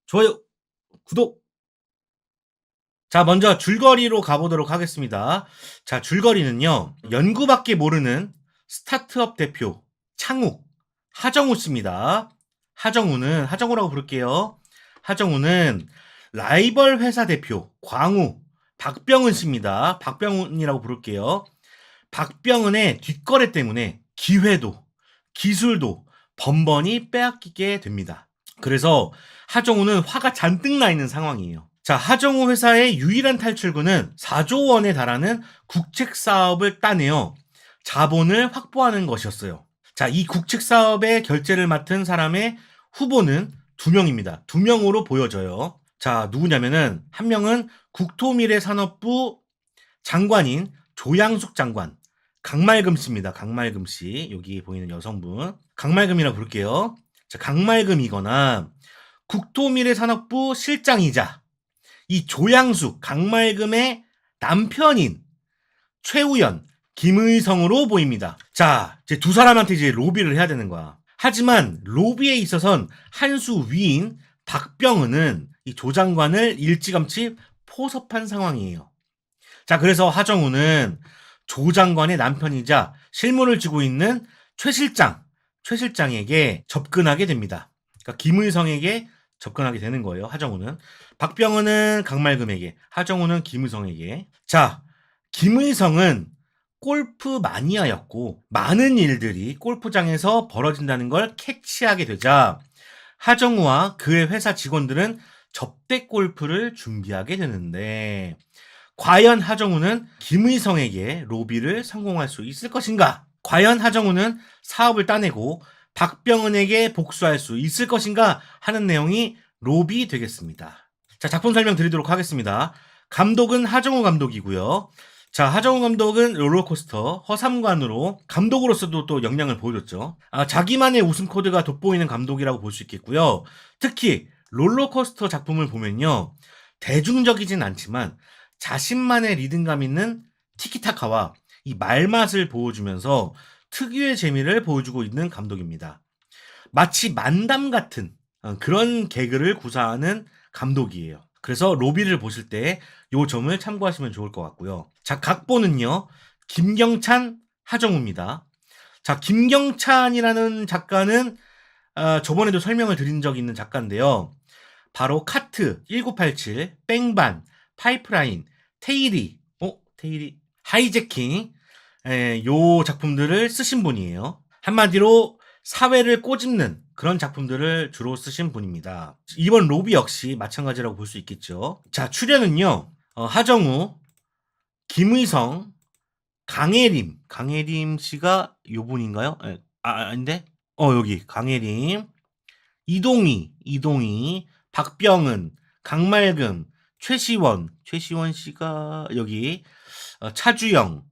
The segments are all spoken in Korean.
좋아요, 구독. 자, 먼저 줄거리로 가보도록 하겠습니다. 자, 줄거리는요, 연구밖에 모르는 스타트업 대표, 창욱, 하정우 씨입니다. 하정우라고 부를게요. 하정우는 라이벌 회사 대표, 광우, 박병은 씨입니다. 박병은이라고 부를게요. 박병은의 뒷거래 때문에 기회도, 기술도 번번이 빼앗기게 됩니다. 그래서 하정우는 화가 잔뜩 나 있는 상황이에요. 자, 하정우 회사의 유일한 탈출구는 4조 원에 달하는 국책 사업을 따내어 자본을 확보하는 것이었어요. 자, 이 국책 사업의 결제를 맡은 사람의 후보는 2명입니다. 2명으로 보여져요. 자, 누구냐면은 한 명은 국토미래산업부 장관인 조양숙 장관, 강말금 씨입니다. 강말금 씨. 여기 보이는 여성분. 강말금이라고 부를게요. 자, 강말금이거나 국토미래산업부 실장이자 이 조양숙, 강말금의 남편인 최우연, 김의성으로 보입니다. 자, 이제 두 사람한테 이제 로비를 해야 되는 거야. 하지만 로비에 있어선 한 수 위인 박병은은 이 조 장관을 일찌감치 포섭한 상황이에요. 자, 그래서 하정우는 조 장관의 남편이자 실무를 쥐고 있는 최 실장에게 접근하게 됩니다. 그러니까 김의성에게 접근하게 되는 거예요, 하정우는. 박병은은 강말금에게, 하정우는 김의성에게. 자, 김의성은 골프 마니아였고, 많은 일들이 골프장에서 벌어진다는 걸 캐치하게 되자, 하정우와 그의 회사 직원들은 접대 골프를 준비하게 되는데, 과연 하정우는 김의성에게 로비를 성공할 수 있을 것인가? 과연 하정우는 사업을 따내고 박병은에게 복수할 수 있을 것인가? 하는 내용이 로비 되겠습니다. 자, 작품 설명 드리도록 하겠습니다. 감독은 하정우 감독이고요. 자, 하정우 감독은 롤러코스터 허삼관으로 감독으로서도 또 역량을 보여줬죠. 자기만의 웃음 코드가 돋보이는 감독이라고 볼 수 있겠고요. 특히 롤러코스터 작품을 보면요, 대중적이진 않지만 자신만의 리듬감 있는 티키타카와 이 말맛을 보여주면서 특유의 재미를 보여주고 있는 감독입니다. 마치 만담 같은 그런 개그를 구사하는 감독이에요. 그래서 로비를 보실 때 이 점을 참고하시면 좋을 것 같고요. 자, 각본은요, 김경찬, 하정우입니다. 자, 김경찬이라는 작가는 저번에도 설명을 드린 적이 있는 작가인데요. 바로 카트 1987, 뺑반, 파이프라인, 테일이, 하이제킹, 요 작품들을 쓰신 분이에요. 한마디로 사회를 꼬집는 그런 작품들을 주로 쓰신 분입니다. 이번 로비 역시 마찬가지라고 볼 수 있겠죠. 자, 출연은요, 하정우, 김의성, 강혜림 씨가 요 분인가요? 아닌데? 여기 강혜림, 이동희, 박병은, 강말금, 최시원 씨가 여기, 차주영,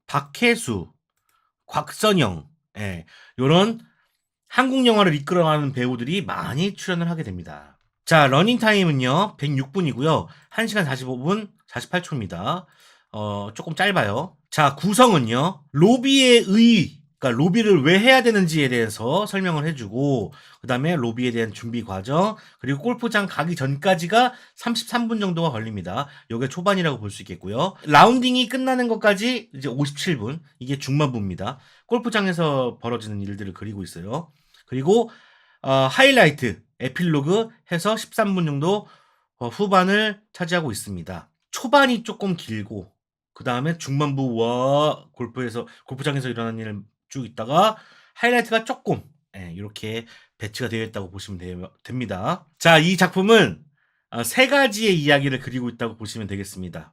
박혜수, 곽선영, 요런 한국 영화를 이끌어가는 배우들이 많이 출연을 하게 됩니다. 자, 러닝타임은요, 106분이고요. 1시간 45분 48초입니다. 조금 짧아요. 자, 구성은요, 그러니까 로비를 왜 해야 되는지에 대해서 설명을 해주고, 그 다음에 로비에 대한 준비 과정, 그리고 골프장 가기 전까지가 33분 정도가 걸립니다. 요게 초반이라고 볼 수 있겠고요. 라운딩이 끝나는 것까지 이제 57분, 이게 중반부입니다. 골프장에서 벌어지는 일들을 그리고 있어요. 그리고 하이라이트, 에필로그 해서 13분 정도 후반을 차지하고 있습니다. 초반이 조금 길고, 그 다음에 중반부와 골프장에서 일어나는 일을 쭉 있다가 하이라이트가 조금 이렇게 배치가 되어 있다고 보시면 됩니다. 자, 이 작품은 세 가지의 이야기를 그리고 있다고 보시면 되겠습니다.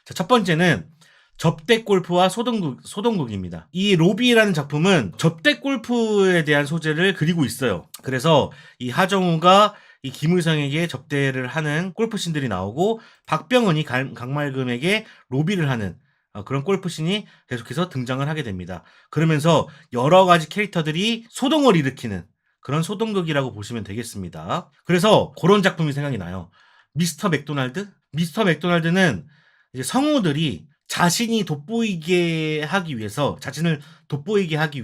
자, 첫 번째는 접대 골프와 소동극입니다. 이 로비라는 작품은 접대 골프에 대한 소재를 그리고 있어요. 그래서 이 하정우가 이 김의성에게 접대를 하는 골프신들이 나오고, 박병은이 강말금에게 로비를 하는 그런 골프신이 계속해서 등장을 하게 됩니다. 그러면서 여러 가지 캐릭터들이 소동을 일으키는 그런 소동극이라고 보시면 되겠습니다. 그래서 그런 작품이 생각이 나요. 미스터 맥도날드는 이제 성우들이 자신을 돋보이게 하기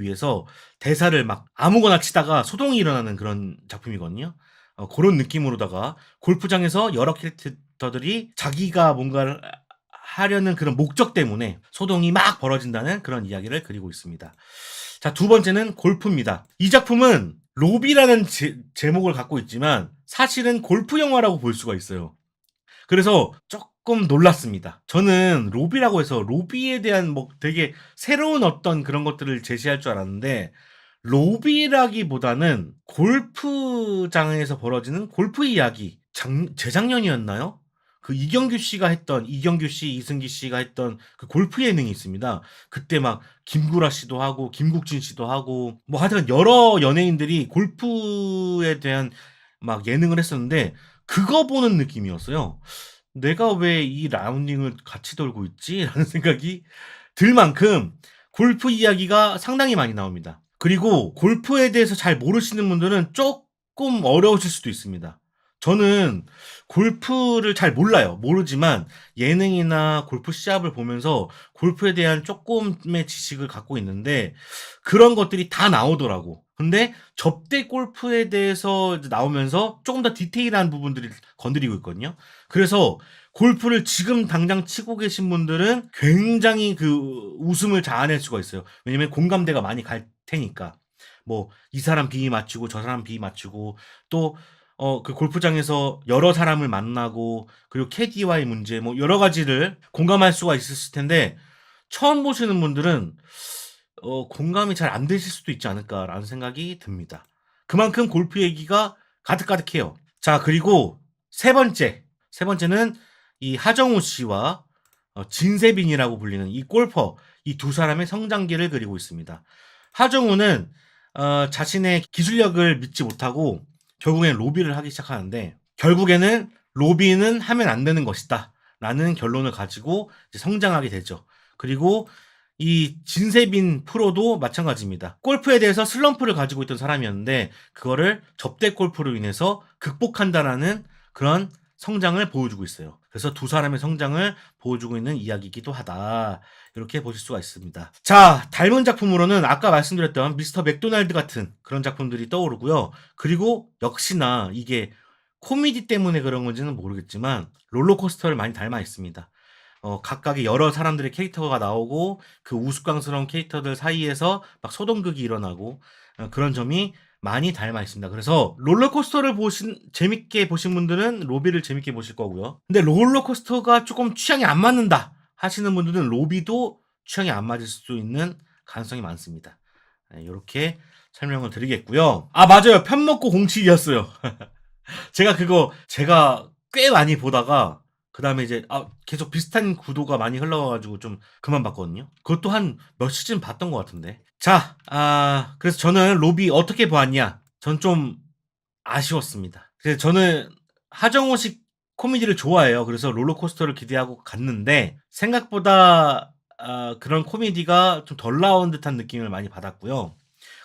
위해서 대사를 막 아무거나 치다가 소동이 일어나는 그런 작품이거든요. 그런 느낌으로다가 골프장에서 여러 캐릭터들이 자기가 뭔가를 하려는 그런 목적 때문에 소동이 막 벌어진다는 그런 이야기를 그리고 있습니다. 자, 두 번째는 골프입니다. 이 작품은 로비라는 제목을 갖고 있지만 사실은 골프 영화라고 볼 수가 있어요. 그래서 조금 놀랐습니다. 저는 로비라고 해서 로비에 대한 뭐 되게 새로운 어떤 그런 것들을 제시할 줄 알았는데 로비라기보다는 골프장에서 벌어지는 골프 이야기. 재작년이었나요? 그 이경규 씨, 이승기 씨가 했던 그 골프 예능이 있습니다. 그때 막 김구라 씨도 하고 김국진 씨도 하고 뭐 하여튼 여러 연예인들이 골프에 대한 막 예능을 했었는데 그거 보는 느낌이었어요. '내가 왜 이 라운딩을 같이 돌고 있지?' 라는 생각이 들 만큼 골프 이야기가 상당히 많이 나옵니다. 그리고 골프에 대해서 잘 모르시는 분들은 쪼끔 어려우실 수도 있습니다. 저는 골프를 잘 몰라요. 모르지만 예능이나 골프 시합을 보면서 골프에 대한 쪼끔의 지식을 갖고 있는데 그런 것들이 다 나오더라고. 근데 접대 골프에 대해서 이제 나오면서 쪼금 더 디테일한 부분들을 건드리고 있거든요. 그래서 골프를 지금 당장 치고 계신 분들은 굉장히 그 웃음을 자아낼 수가 있어요. 왜냐면 공감대가 많이 갈 테니까. 뭐 이 사람 비위 맞추고 저 사람 비위 맞추고 또 그 골프장에서 여러 사람을 만나고 그리고 캐디와의 문제 뭐 여러 가지를 공감할 수가 있으실 텐데 처음 보시는 분들은 공감이 잘 안 되실 수도 있지 않을까라는 생각이 듭니다. 그만큼 골프 얘기가 가득가득해요. 자, 그리고 세 번째는 이 하정우 씨와 진세빈이라고 불리는 이 골퍼 이 두 사람의 성장기를 그리고 있습니다. 하정우는 자신의 기술력을 믿지 못하고 결국엔 로비를 하기 시작하는데 결국에는 '로비는 하면 안 되는 것이다.'라는 결론을 가지고 이제 성장하게 되죠. 그리고 이 진세빈 프로도 마찬가지입니다. 골프에 대해서 슬럼프를 가지고 있던 사람이었는데 그거를 접대 골프로 인해서 극복한다라는 그런 성장을 보여주고 있어요. 그래서 두 사람의 성장을 보여주고 있는 이야기이기도 하다. 이렇게 보실 수가 있습니다. 자, 닮은 작품으로는 아까 말씀드렸던 미스터 맥도날드 같은 그런 작품들이 떠오르고요. 그리고 역시나 이게 코미디 때문에 그런 건지는 모르겠지만 롤러코스터를 많이 닮아 있습니다. 각각의 여러 사람들의 캐릭터가 나오고 그 우스꽝스러운 캐릭터들 사이에서 막 소동극이 일어나고 그런 점이 많이 닮아 있습니다. 그래서 롤러코스터를 재밌게 보신 분들은 로비를 재밌게 보실 거고요. 근데 롤러코스터가 조금 취향이 안 맞는다 하시는 분들은 로비도 취향이 안 맞을 수 있는 가능성이 많습니다. 요렇게 설명을 드리겠고요. 아, 맞아요. 편먹고 공치기였어요. 제가 꽤 많이 보다가 그다음에 이제 계속 비슷한 구도가 많이 흘러가 가지고 좀 그만 봤거든요. 그것도 한 몇 시즌 봤던 것 같은데. 자, 그래서 저는 로비 어떻게 보았냐? 전 좀 아쉬웠습니다. 그래서 저는 하정우식 코미디를 좋아해요. 그래서 롤러코스터를 기대하고 갔는데 생각보다 그런 코미디가 좀 덜 나온 듯한 느낌을 많이 받았고요.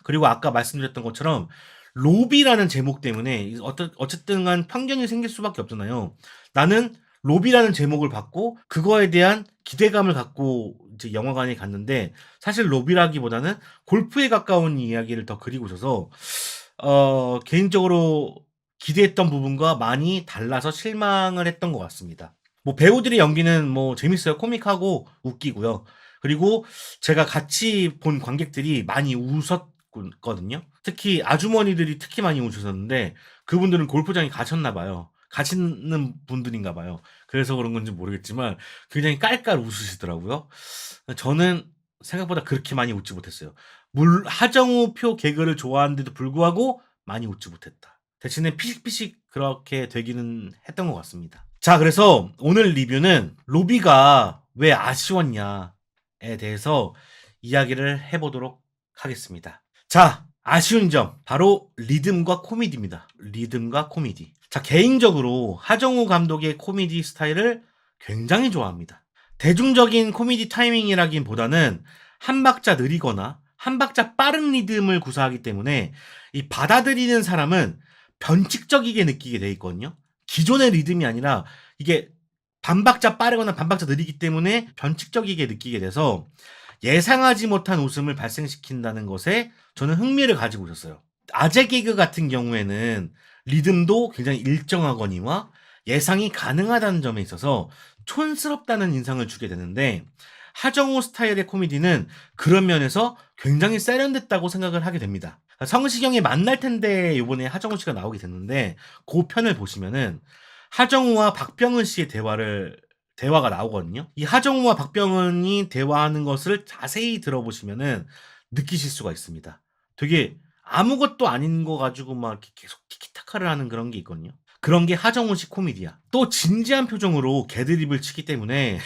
그리고 아까 말씀드렸던 것처럼 로비라는 제목 때문에 어쨌든 간 편견이 생길 수밖에 없잖아요. 나는 로비라는 제목을 받고 그거에 대한 기대감을 갖고 이제 영화관에 갔는데 사실 로비라기보다는 골프에 가까운 이야기를 더 그리고 있어서 개인적으로 기대했던 부분과 많이 달라서 실망을 했던 것 같습니다. 뭐 배우들의 연기는 뭐 재밌어요. 코믹하고 웃기고요. 그리고 제가 같이 본 관객들이 많이 웃었거든요. 특히 아주머니들이 특히 많이 웃으셨는데 그분들은 골프장에 가셨나 봐요. 가시는 분들인가 봐요. 그래서 그런 건지 모르겠지만 굉장히 깔깔 웃으시더라고요. 저는 생각보다 그렇게 많이 웃지 못했어요. 하정우표 개그를 좋아하는데도 불구하고 많이 웃지 못했다. 대신에 피식피식 그렇게 되기는 했던 것 같습니다. 자, 그래서 오늘 리뷰는 로비가 왜 아쉬웠냐에 대해서 이야기를 해보도록 하겠습니다. 자, 아쉬운 점 바로 리듬과 코미디입니다. 리듬과 코미디. 자, 개인적으로 하정우 감독의 코미디 스타일을 굉장히 좋아합니다. 대중적인 코미디 타이밍이라기보다는 한 박자 느리거나 한 박자 빠른 리듬을 구사하기 때문에 이 받아들이는 사람은 변칙적이게 느끼게 돼 있거든요. 기존의 리듬이 아니라 이게 반박자 빠르거나 반박자 느리기 때문에 변칙적이게 느끼게 돼서 예상하지 못한 웃음을 발생시킨다는 것에 저는 흥미를 가지고 있었어요. 아재 개그 같은 경우에는 리듬도 굉장히 일정하거니와 예상이 가능하다는 점에 있어서 촌스럽다는 인상을 주게 되는데, 하정우 스타일의 코미디는 그런 면에서 굉장히 세련됐다고 생각을 하게 됩니다. 성시경이 만날 텐데 요번에 하정우 씨가 나오게 됐는데, 그 편을 보시면은 하정우와 박병은 씨의 대화가 나오거든요. 이 하정우와 박병은이 대화하는 것을 자세히 들어보시면은 느끼실 수가 있습니다. 되게 아무것도 아닌 거 가지고 막 이렇게 계속 티키타카를 하는 그런 게 있거든요. 그런 게 하정우식 코미디야. 또 진지한 표정으로 개드립을 치기 때문에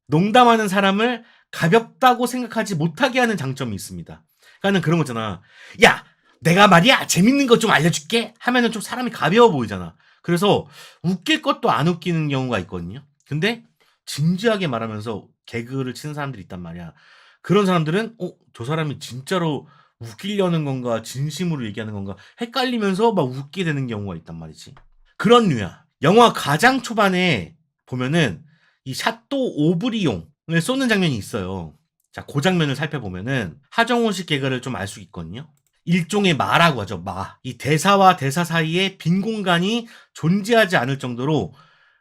농담하는 사람을 가볍다고 생각하지 못하게 하는 장점이 있습니다. 그러니까는 그런 거잖아. 야, 내가 말이야 재밌는 거 좀 알려줄게 하면은 좀 사람이 가벼워 보이잖아. 그래서 웃길 것도 안 웃기는 경우가 있거든요. 근데 진지하게 말하면서 개그를 치는 사람들이 있단 말이야. 그런 사람들은 저 사람이 진짜로 웃기려는 건가 진심으로 얘기하는 건가 헷갈리면서 막 웃게 되는 경우가 있단 말이지. 그런 류야. 영화 가장 초반에 보면은 이 샤또 오브리용을 쏘는 장면이 있어요. 자, 그 장면을 살펴보면은 하정우식 개그를 좀 알 수 있거든요. 일종의 마라고 하죠. 마. 이 대사와 대사 사이에 빈 공간이 존재하지 않을 정도로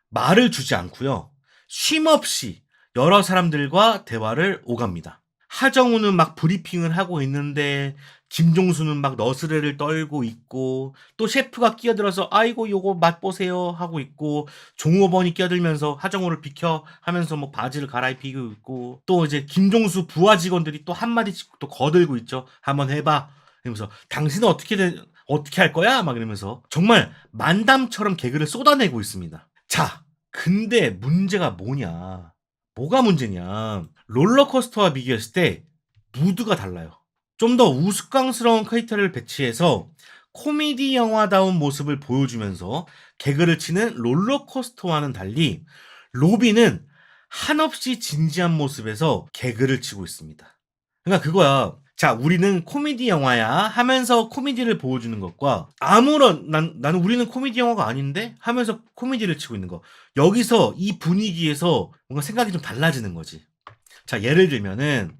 말을 주지 않고요. 쉼없이 여러 사람들과 대화를 오갑니다. 하정우는 막 브리핑을 하고 있는데 김종수는 막 너스레를 떨고 있고, 또 셰프가 끼어들어서 아이고 요거 맛보세요 하고 있고, 종업원이 끼어들면서 하정우를 비켜 하면서 뭐 바지를 갈아입히고 있고, 또 이제 김종수 부하 직원들이 또 한마디씩 또 거들고 있죠. 한번 해봐 이러면서 당신은 어떻게 할 거야 막 이러면서 정말 만담처럼 개그를 쏟아내고 있습니다. 자, 근데 문제가 뭐냐? 뭐가 문제냐? 롤러코스터와 비교했을 때 무드가 달라요. 좀 더 우스꽝스러운 캐릭터를 배치해서 코미디 영화다운 모습을 보여주면서 개그를 치는 롤러코스터와는 달리, 로비는 한없이 진지한 모습에서 개그를 치고 있습니다. 그러니까 그거야. 자, 우리는 코미디 영화야 하면서 코미디를 보여주는 것과, 나는 우리는 코미디 영화가 아닌데 하면서 코미디를 치고 있는 거. 여기서 이 분위기에서 뭔가 생각이 좀 달라지는 거지. 자, 예를 들면은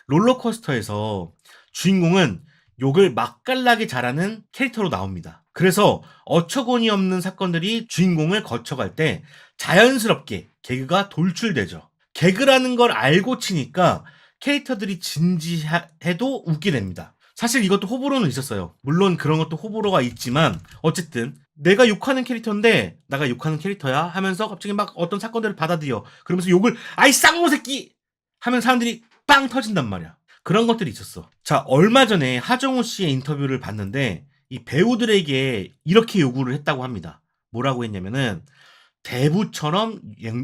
롤러코스터에서 주인공은 욕을 맛깔나게 잘하는 캐릭터로 나옵니다. 그래서 어처구니 없는 사건들이 주인공을 거쳐갈 때 자연스럽게 개그가 돌출되죠. 개그라는 걸 알고 치니까 캐릭터들이 진지해도 웃게 됩니다. 사실 이것도 호불호는 있었어요. 물론 그런 것도 호불호가 있지만 어쨌든 내가 욕하는 캐릭터인데 나가 욕하는 캐릭터야 하면서 갑자기 막 어떤 사건들을 받아들여. 그러면서 욕을 아이 쌍놈 새끼 하면 사람들이 빵 터진단 말이야. 그런 것들이 있었어. 자, 얼마 전에 하정우 씨의 인터뷰를 봤는데 이 배우들에게 이렇게 요구를 했다고 합니다. 뭐라고 했냐면은 대부처럼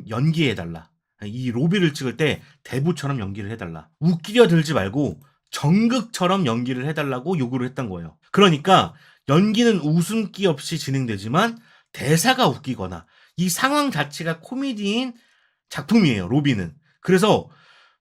연기해달라. 이 로비를 찍을 때 대부처럼 연기를 해달라. 웃기려 들지 말고 정극처럼 연기를 해달라고 요구를 했던 거예요. 그러니까 연기는 웃음기 없이 진행되지만 대사가 웃기거나 이 상황 자체가 코미디인 작품이에요, 로비는. 그래서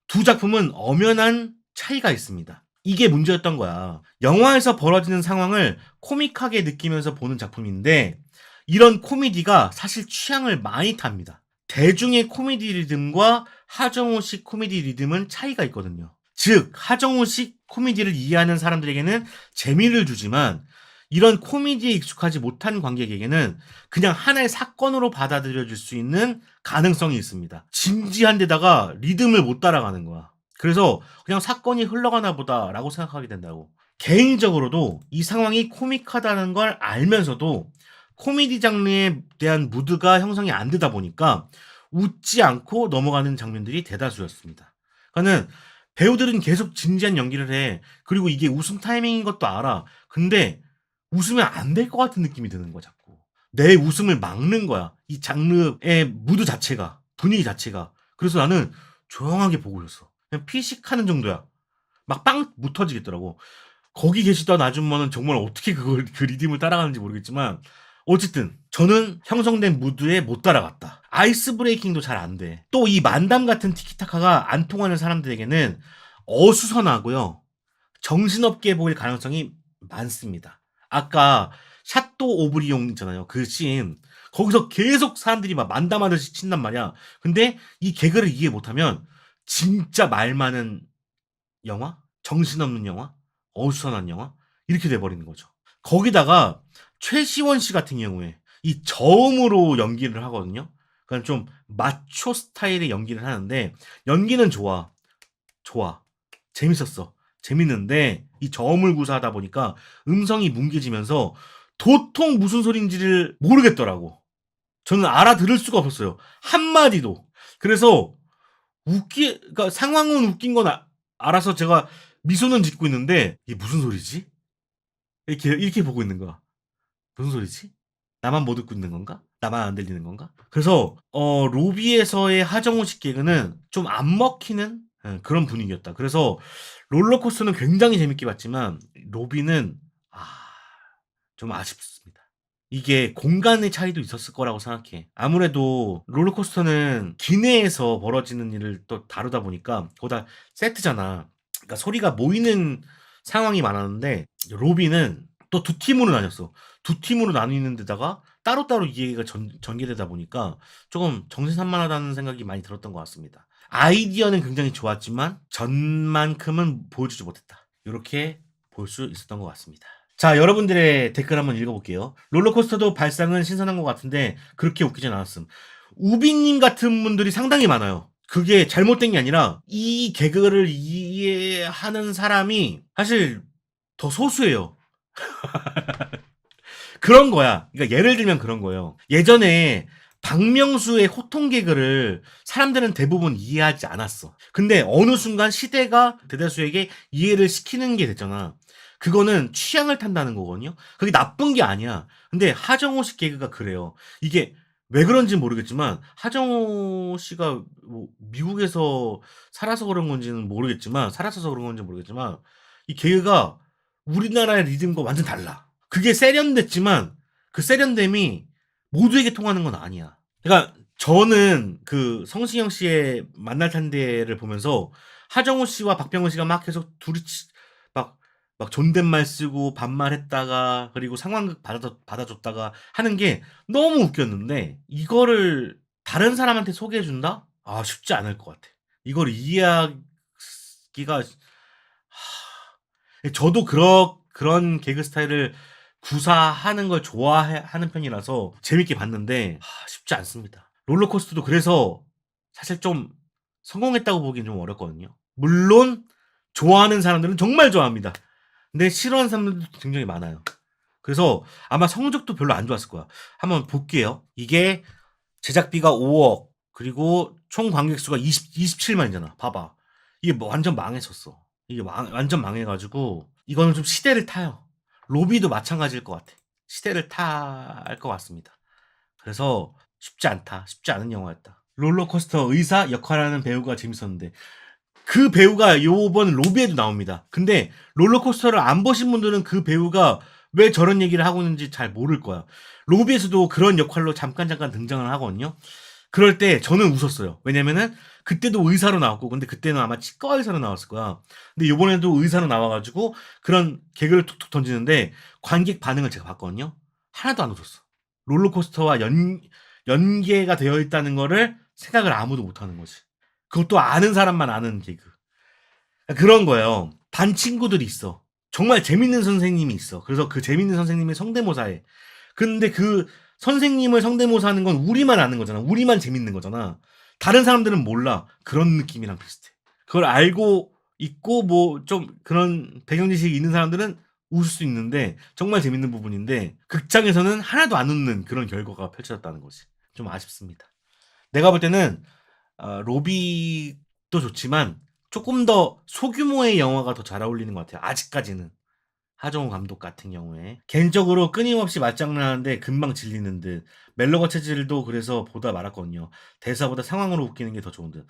두 작품은 엄연한 차이가 있습니다. 이게 문제였던 거야. 영화에서 벌어지는 상황을 코믹하게 느끼면서 보는 작품인데 이런 코미디가 사실 취향을 많이 탑니다. 대중의 코미디 리듬과 하정우식 코미디 리듬은 차이가 있거든요. 즉, 하정우식 코미디를 이해하는 사람들에게는 재미를 주지만 이런 코미디에 익숙하지 못한 관객에게는 그냥 하나의 사건으로 받아들여질 수 있는 가능성이 있습니다. 진지한 데다가 리듬을 못 따라가는 거야. 그래서 그냥 사건이 흘러가나 보다라고 생각하게 된다고. 개인적으로도 이 상황이 코믹하다는 걸 알면서도 코미디 장르에 대한 무드가 형성이 안 되다 보니까 웃지 않고 넘어가는 장면들이 대다수였습니다. 그러니까는 배우들은 계속 진지한 연기를 해. 그리고 이게 웃음 타이밍인 것도 알아. 근데 웃으면 안 될 것 같은 느낌이 드는 거야, 자꾸. 내 웃음을 막는 거야. 이 장르의 무드 자체가, 분위기 자체가. 그래서 나는 조용하게 보고 있었어. 그냥 피식하는 정도야. 막 빵 못 터지겠더라고. 거기 계시던 아줌마는 정말 어떻게 그 리듬을 따라가는지 모르겠지만 어쨌든 저는 형성된 무드에 못 따라갔다. 아이스 브레이킹도 잘 안 돼. 또 이 만담 같은 티키타카가 안 통하는 사람들에게는 어수선하고요. 정신없게 보일 가능성이 많습니다. 아까 샤또 오브리용 있잖아요. 그 씬. 거기서 계속 사람들이 막 만담하듯이 친단 말이야. 근데 이 개그를 이해 못하면 진짜 말 많은 영화? 정신없는 영화? 어수선한 영화? 이렇게 돼버리는 거죠. 거기다가 최시원 씨 같은 경우에 이 저음으로 연기를 하거든요. 그러니까 좀 마초 스타일의 연기를 하는데 연기는 좋아. 좋아. 재밌었어. 재밌는데 이 저음을 구사하다 보니까 음성이 뭉개지면서 도통 무슨 소린지를 모르겠더라고. 저는 알아들을 수가 없었어요. 한마디도. 그래서 그러니까 상황은 웃긴 건 알아서 제가 미소는 짓고 있는데 이게 무슨 소리지? 이렇게 보고 있는 거야. 무슨 소리지? 나만 못 듣고 있는 건가? 나만 안 들리는 건가? 그래서 로비에서의 하정우 씨 개그는 좀 안 먹히는 그런 분위기였다. 그래서 롤러코스터는 굉장히 재밌게 봤지만 로비는 아, 좀 아쉽습니다. 이게 공간의 차이도 있었을 거라고 생각해. 아무래도 롤러코스터는 기내에서 벌어지는 일을 또 다루다 보니까 거기다 세트잖아. 그러니까 소리가 모이는 상황이 많았는데 로비는 또 두 팀으로 나뉘었어. 두 팀으로 나뉘는 데다가 따로따로 이해가 전개되다 보니까 조금 정신산만하다는 생각이 많이 들었던 것 같습니다. 아이디어는 굉장히 좋았지만 전만큼은 보여주지 못했다. 이렇게 볼 수 있었던 것 같습니다. 자, 여러분들의 댓글 한번 읽어볼게요. 롤러코스터도 발상은 신선한 것 같은데 그렇게 웃기진 않았음. 우비님 같은 분들이 상당히 많아요. 그게 잘못된 게 아니라 이 개그를 이해하는 사람이 사실 더 소수예요. 그런 거야. 그러니까 예를 들면 그런 거예요. 예전에 박명수의 호통 개그를 사람들은 대부분 이해하지 않았어. 근데 어느 순간 시대가 대다수에게 이해를 시키는 게 됐잖아. 그거는 취향을 탄다는 거거든요. 그게 나쁜 게 아니야. 근데 하정우 씨 개그가 그래요. 이게 왜 그런지 모르겠지만 하정우 씨가 뭐 미국에서 살아서 그런 건지는 모르겠지만 살아서 그런 건지 모르겠지만 이 개그가 우리나라의 리듬과 완전 달라. 그게 세련됐지만 그 세련됨이 모두에게 통하는 건 아니야. 그러니까 저는 그 성시경 씨의 만날 텐데를 보면서 하정우 씨와 박병근 씨가 막 계속 막, 막 존댓말 쓰고 반말했다가 그리고 상황극 받아줬다가 하는 게 너무 웃겼는데 이거를 다른 사람한테 소개해준다? 아, 쉽지 않을 것 같아. 이걸 이해하기가 저도 그런 개그 스타일을 구사하는 걸 좋아하는 편이라서 재밌게 봤는데 쉽지 않습니다. 롤러코스터도 그래서 사실 좀 성공했다고 보기엔 좀 어렵거든요. 물론 좋아하는 사람들은 정말 좋아합니다. 근데 싫어하는 사람들도 굉장히 많아요. 그래서 아마 성적도 별로 안 좋았을 거야. 한번 볼게요. 이게 제작비가 5억 그리고 총 관객 수가 27만이잖아. 봐봐. 이게 뭐 완전 망했었어. 이게 완전 망해가지고 이거는 좀 시대를 타요. 로비도 마찬가지일 것 같아. 시대를 탈 것 같습니다. 그래서 쉽지 않다. 쉽지 않은 영화였다. 롤러코스터 의사 역할하는 배우가 재밌었는데 그 배우가 요번 로비에도 나옵니다. 근데 롤러코스터를 안 보신 분들은 그 배우가 왜 저런 얘기를 하고 있는지 잘 모를 거야. 로비에서도 그런 역할로 잠깐 등장을 하거든요. 그럴 때 저는 웃었어요. 왜냐면은 그때도 의사로 나왔고, 근데 그때는 아마 치과 의사로 나왔을 거야. 근데 요번에도 의사로 나와가지고 그런 개그를 툭툭 던지는데 관객 반응을 제가 봤거든요. 하나도 안 웃었어. 롤러코스터와 연계가 되어 있다는 거를 생각을 아무도 못 하는 거지. 그것도 아는 사람만 아는 개그. 그런 거예요. 반 친구들이 있어. 정말 재밌는 선생님이 있어. 그래서 그 재밌는 선생님이 성대모사해. 근데 그 선생님을 성대모사하는 건 우리만 아는 거잖아. 우리만 재밌는 거잖아. 다른 사람들은 몰라. 그런 느낌이랑 비슷해. 그걸 알고 있고 뭐 좀 그런 배경 지식이 있는 사람들은 웃을 수 있는데 정말 재밌는 부분인데 극장에서는 하나도 안 웃는 그런 결과가 펼쳐졌다는 거지. 좀 아쉽습니다. 내가 볼 때는 로비도 좋지만 조금 더 소규모의 영화가 더 잘 어울리는 것 같아요. 아직까지는. 하정우 감독 같은 경우에. 개인적으로 끊임없이 말장난하는데 금방 질리는 듯. 멜로가 체질도 그래서 보다 말았거든요. 대사보다 상황으로 웃기는 게 더 좋은 듯.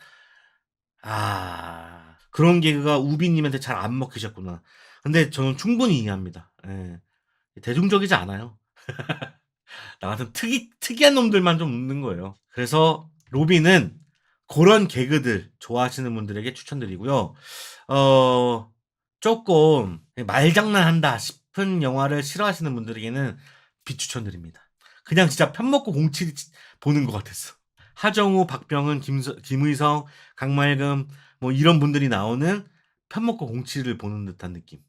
아, 그런 개그가 우비님한테 잘 안 먹히셨구나. 근데 저는 충분히 이해합니다. 예. 대중적이지 않아요. 나 같은 특이한 놈들만 좀 웃는 거예요. 그래서 로비는 그런 개그들 좋아하시는 분들에게 추천드리고요. 어, 조금 말장난한다 싶은 영화를 싫어하시는 분들에게는 비추천드립니다. 그냥 진짜 편먹고 공치 보는 것 같았어. 하정우, 박병은, 김의성, 강말금 뭐 이런 분들이 나오는 편먹고 공치를 보는 듯한 느낌.